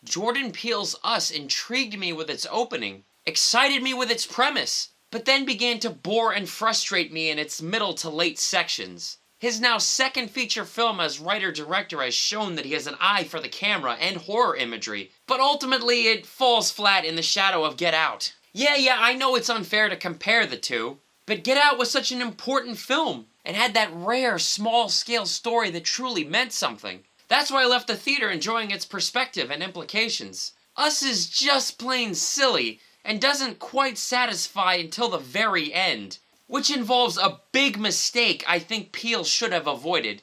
Jordan Peele's Us intrigued me with its opening, excited me with its premise, but then began to bore and frustrate me in its middle to late sections. His now second feature film as writer-director has shown that he has an eye for the camera and horror imagery, but ultimately it falls flat in the shadow of Get Out. Yeah, I know it's unfair to compare the two, but Get Out was such an important film, and had that rare, small-scale story that truly meant something. That's why I left the theater enjoying its perspective and implications. Us is just plain silly, and doesn't quite satisfy until the very end, which involves a big mistake I think Peele should have avoided.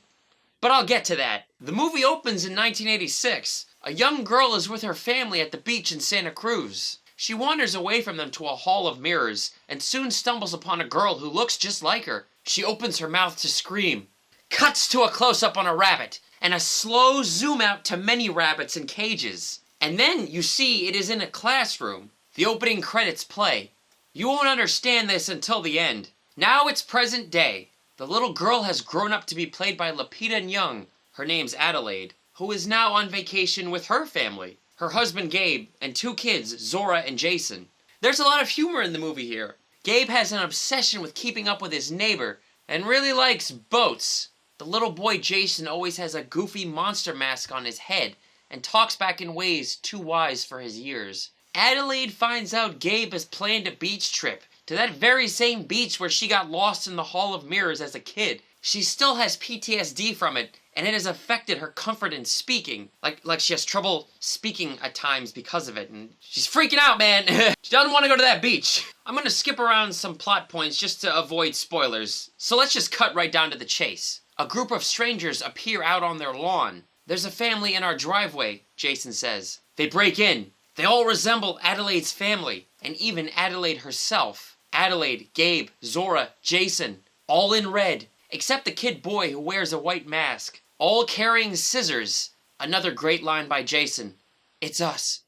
But I'll get to that. The movie opens in 1986. A young girl is with her family at the beach in Santa Cruz. She wanders away from them to a hall of mirrors, and soon stumbles upon a girl who looks just like her. She opens her mouth to scream. Cuts to a close-up on a rabbit, and a slow zoom out to many rabbits in cages. And then you see it is in a classroom. The opening credits play. You won't understand this until the end. Now it's present day. The little girl has grown up to be played by Lupita Nyong'o. Her name's Adelaide, who is now on vacation with her family. Her husband Gabe, and two kids, Zora and Jason. There's a lot of humor in the movie here. Gabe has an obsession with keeping up with his neighbor, and really likes boats. The little boy Jason always has a goofy monster mask on his head, and talks back in ways too wise for his years. Adelaide finds out Gabe has planned a beach trip, to that very same beach where she got lost in the Hall of Mirrors as a kid. She still has PTSD from it, and it has affected her comfort in speaking. Like she has trouble speaking at times because of it, and she's freaking out, man! She doesn't want to go to that beach! I'm gonna skip around some plot points just to avoid spoilers, so let's just cut right down to the chase. A group of strangers appear out on their lawn. There's a family in our driveway, Jason says. They break in. They all resemble Adelaide's family, and even Adelaide herself. Adelaide, Gabe, Zora, Jason, all in red, except the kid boy who wears a white mask. All carrying scissors. Another great line by Jason. It's us.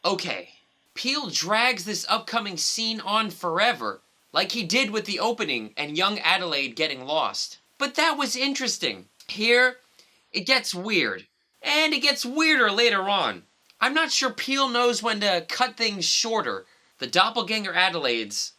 Okay. Peele drags this upcoming scene on forever, like he did with the opening and young Adelaide getting lost. But that was interesting. Here, it gets weird. And it gets weirder later on. I'm not sure Peele knows when to cut things shorter. The doppelganger Adelaide's,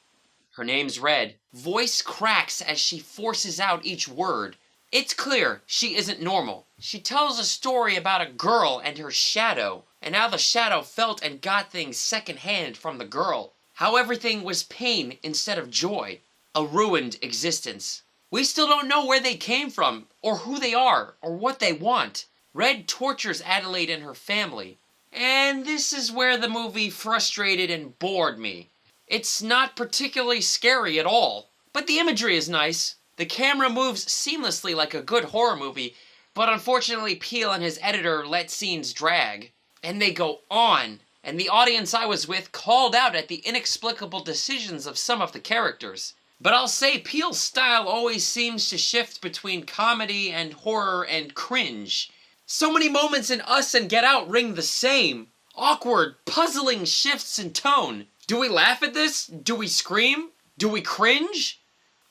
her name's Red, voice cracks as she forces out each word. It's clear she isn't normal. She tells a story about a girl and her shadow, and how the shadow felt and got things secondhand from the girl. How everything was pain instead of joy. A ruined existence. We still don't know where they came from, or who they are, or what they want. Red tortures Adelaide and her family. And this is where the movie frustrated and bored me. It's not particularly scary at all, but the imagery is nice. The camera moves seamlessly like a good horror movie, but unfortunately Peele and his editor let scenes drag. And they go on, and the audience I was with called out at the inexplicable decisions of some of the characters. But I'll say Peele's style always seems to shift between comedy and horror and cringe. So many moments in Us and Get Out ring the same. Awkward, puzzling shifts in tone. Do we laugh at this? Do we scream? Do we cringe?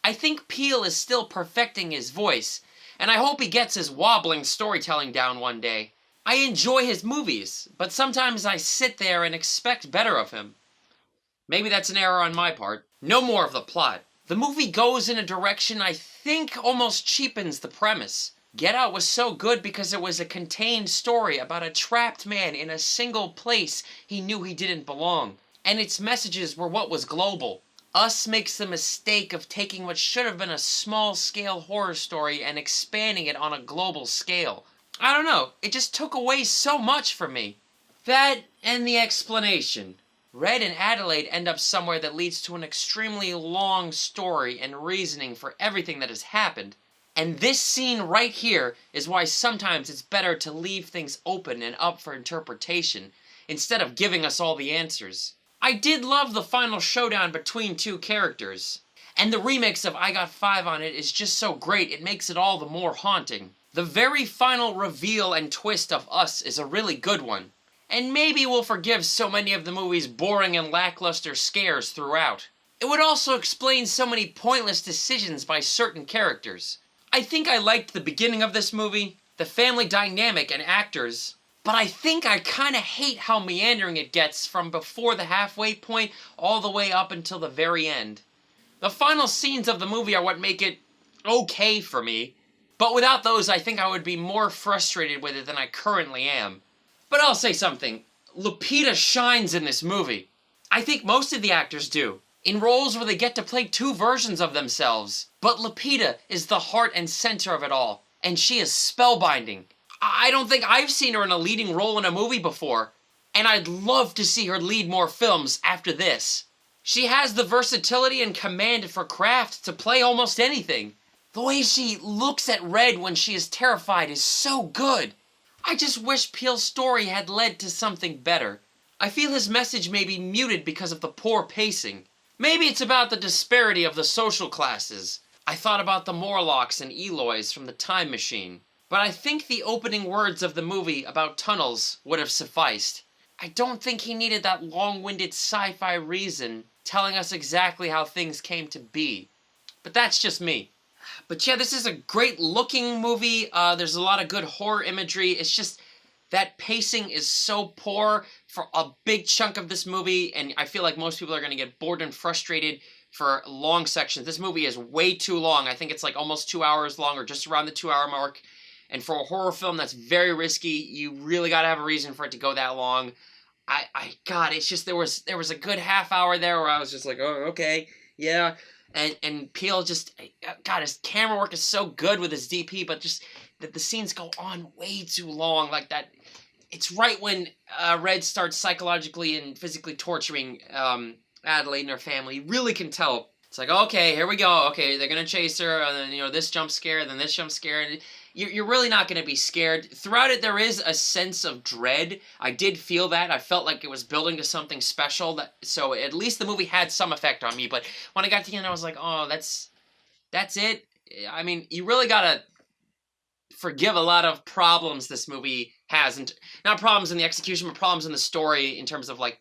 I think Peele is still perfecting his voice, and I hope he gets his wobbling storytelling down one day. I enjoy his movies, but sometimes I sit there and expect better of him. Maybe that's an error on my part. No more of the plot. The movie goes in a direction I think almost cheapens the premise. Get Out was so good because it was a contained story about a trapped man in a single place he knew he didn't belong, and its messages were what was global. Us makes the mistake of taking what should have been a small-scale horror story and expanding it on a global scale. I don't know, it just took away so much from me. That and the explanation. Red and Adelaide end up somewhere that leads to an extremely long story and reasoning for everything that has happened. And this scene right here is why sometimes it's better to leave things open and up for interpretation, instead of giving us all the answers. I did love the final showdown between two characters, and the remix of I Got 5 on It is just so great it makes it all the more haunting. The very final reveal and twist of Us is a really good one, and maybe we'll forgive so many of the movie's boring and lackluster scares throughout. It would also explain so many pointless decisions by certain characters. I think I liked the beginning of this movie, the family dynamic and actors, but I think I kind of hate how meandering it gets from before the halfway point all the way up until the very end. The final scenes of the movie are what make it okay for me, but without those I think I would be more frustrated with it than I currently am. But I'll say something, Lupita shines in this movie. I think most of the actors do, in roles where they get to play two versions of themselves. But Lupita is the heart and center of it all, and she is spellbinding. I don't think I've seen her in a leading role in a movie before, and I'd love to see her lead more films after this. She has the versatility and command for craft to play almost anything. The way she looks at Red when she is terrified is so good. I just wish Peele's story had led to something better. I feel his message may be muted because of the poor pacing. Maybe it's about the disparity of the social classes. I thought about the Morlocks and Eloys from the Time Machine. But I think the opening words of the movie about tunnels would have sufficed. I don't think he needed that long-winded sci-fi reason telling us exactly how things came to be. But that's just me. But yeah, this is a great looking movie. There's a lot of good horror imagery. It's just that pacing is so poor for a big chunk of this movie, and I feel like most people are going to get bored and frustrated for long sections. This movie is way too long. I think it's like almost 2 hours long, or just around the 2-hour mark. And for a horror film that's very risky, you really got to have a reason for it to go that long. God, it's just, there was a good half hour there where I was just like, oh, okay, yeah. And Peele just, God, his camera work is so good with his DP, but just that the scenes go on way too long. Like that, it's right when Red starts psychologically and physically torturing Adelaide and her family. You really can tell. It's like, okay, here we go. Okay, they're gonna chase her, and then this jump scare, then this jump scare. And you're really not gonna be scared. Throughout it, there is a sense of dread. I did feel that. I felt like it was building to something special. So at least the movie had some effect on me. But when I got to the end, I was like, oh, that's it. I mean, you really gotta forgive a lot of problems this movie has, and not problems in the execution, but problems in the story in terms of like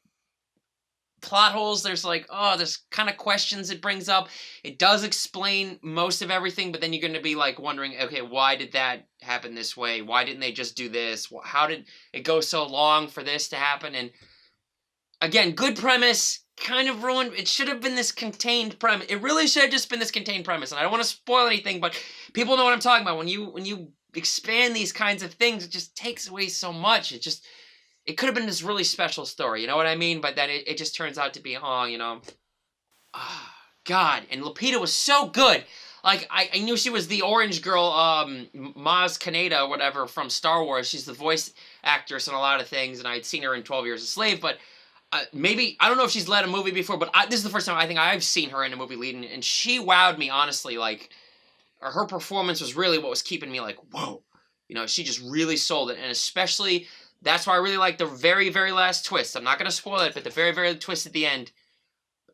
plot holes. There's there's kind of questions it brings up. It does explain most of everything, but then you're going to be like wondering, okay, why did that happen this way? Why didn't they just do this? How did it go so long for this to happen? And again, good premise, kind of ruined. It should have been this contained premise. It really should have just been this contained premise. And I don't want to spoil anything, but people know what I'm talking about. When you expand these kinds of things, it just takes away so much. It could have been this really special story, you know what I mean? But then it just turns out to be, God. And Lupita was so good. Like, I knew she was the orange girl, Maz Kanata or whatever from Star Wars. She's the voice actress in a lot of things, and I had seen her in 12 Years a Slave, but maybe, I don't know if she's led a movie before, but this is the first time I think I've seen her in a movie leading, and she wowed me, honestly. Like, her performance was really what was keeping me like, whoa. She just really sold it, and especially... That's why I really like the very, very last twist. I'm not going to spoil it, but the very, very twist at the end.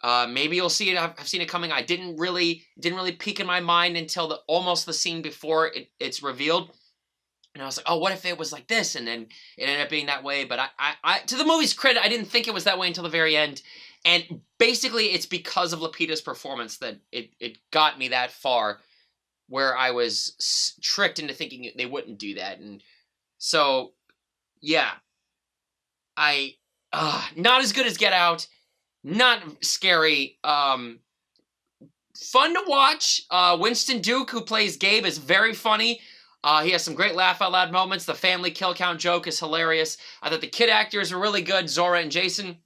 Maybe you'll see it. I've seen it coming. I didn't really peek in my mind until almost the scene before it's revealed. And I was like, oh, what if it was like this? And then it ended up being that way. But I to the movie's credit, I didn't think it was that way until the very end. And basically, it's because of Lupita's performance that it got me that far, where I was tricked into thinking they wouldn't do that. And so... Yeah, not as good as Get Out, not scary, fun to watch. Winston Duke, who plays Gabe, is very funny. He has some great laugh out loud moments. The family kill count joke is hilarious. I thought the kid actors were really good, Zora and Jason,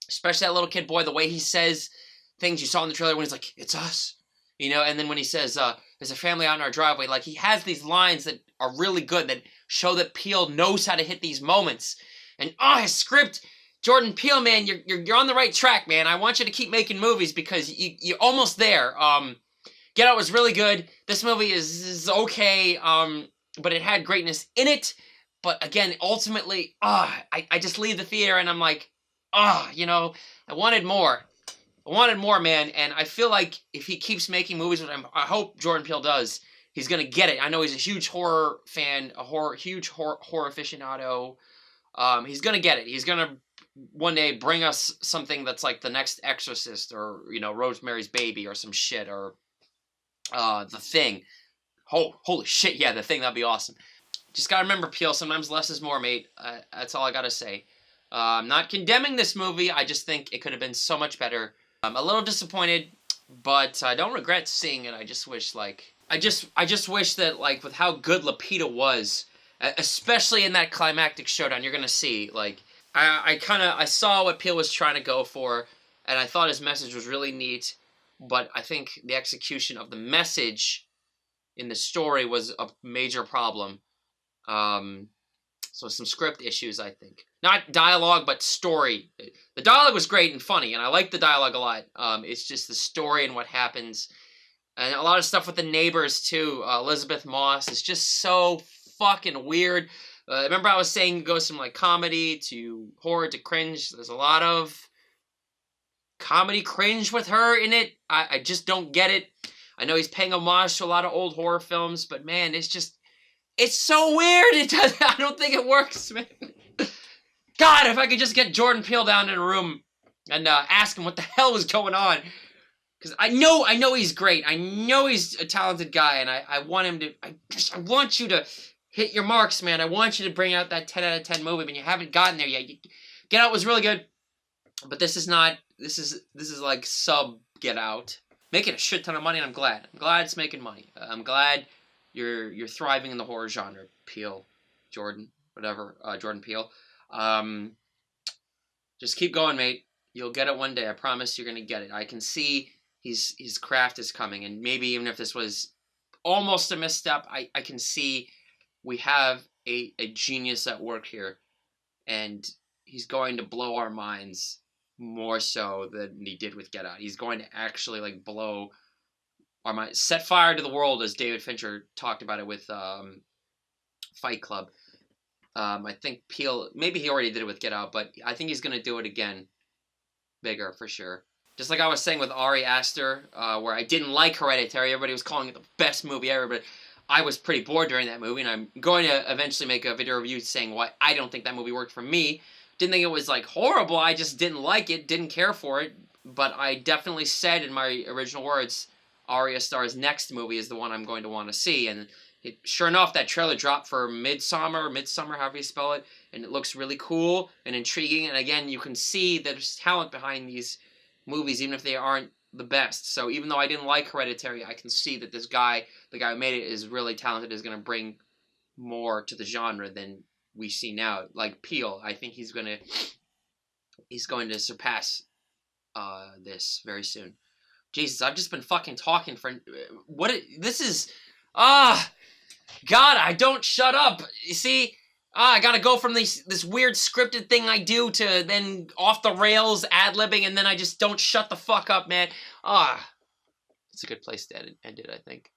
especially that little kid boy, the way he says things you saw in the trailer when he's like, it's us, and then when he says, there's a family out in our driveway, like he has these lines that are really good, that show that Peele knows how to hit these moments. And his script, Jordan Peele, man, you're on the right track, man. I want you to keep making movies because you're almost there. Get Out was really good. This movie is okay, but it had greatness in it. But again, ultimately, I just leave the theater and I'm like, I wanted more. I wanted more, man. And I feel like if he keeps making movies, which I hope Jordan Peele does, he's going to get it. I know he's a huge horror fan, huge horror aficionado. He's going to get it. He's going to one day bring us something that's like the next Exorcist or, Rosemary's Baby or some shit, or The Thing. Oh, holy shit, yeah, The Thing, that'd be awesome. Just gotta remember, Peele, sometimes less is more, mate. That's all I gotta say. I'm not condemning this movie, I just think it could have been so much better. I'm a little disappointed, but I don't regret seeing it. I just wish, like... I just wish that, like, with how good Lupita was, especially in that climactic showdown, you're gonna see, like... I saw what Peele was trying to go for, and I thought his message was really neat, but I think the execution of the message in the story was a major problem. So some script issues, I think. Not dialogue, but story. The dialogue was great and funny, and I liked the dialogue a lot. It's just the story and what happens. And a lot of stuff with the neighbors, too. Elizabeth Moss is just so fucking weird. Remember I was saying it goes from, like, comedy to horror to cringe. There's a lot of comedy cringe with her in it. I just don't get it. I know he's paying homage to a lot of old horror films, but man, it's so weird. I don't think it works, man. God, if I could just get Jordan Peele down in a room and ask him what the hell was going on. Because I know he's great. I know he's a talented guy, and I want him to, I want you to hit your marks, man. I want you to bring out that 10 out of 10 movie, but you haven't gotten there yet. Get Out was really good, but this is not, this is like sub Get Out. Making a shit ton of money, and I'm glad. I'm glad it's making money. I'm glad you're thriving in the horror genre, Peele, Jordan, whatever, Jordan Peele. Just keep going, mate. You'll get it one day. I promise you're gonna get it. I can see his craft is coming, and maybe even if this was almost a misstep, I can see we have a genius at work here, and he's going to blow our minds more so than he did with Get Out. He's going to actually, like, blow our minds. Set fire to the world, as David Fincher talked about it with Fight Club. I think Peele, maybe he already did it with Get Out, but I think he's going to do it again. Bigger, for sure. Just like I was saying with Ari Aster, where I didn't like Hereditary. Everybody was calling it the best movie ever, but I was pretty bored during that movie, and I'm going to eventually make a video review saying why I don't think that movie worked for me. Didn't think it was, like, horrible. I just didn't like it, didn't care for it. But I definitely said in my original words, Ari Aster's next movie is the one I'm going to want to see. And sure enough, that trailer dropped for Midsummer, however you spell it. And it looks really cool and intriguing. And again, you can see that there's talent behind these movies, even if they aren't the best. So even though I didn't like Hereditary, I can see that this guy, the guy who made it, is really talented, is going to bring more to the genre than we see now. Like Peele, I think he's going to surpass this very soon. Jesus, I've just been fucking talking for this is God, I don't shut up. You see, I gotta go from this weird scripted thing I do to then off the rails ad-libbing, and then I just don't shut the fuck up, man. It's a good place to end it, I think.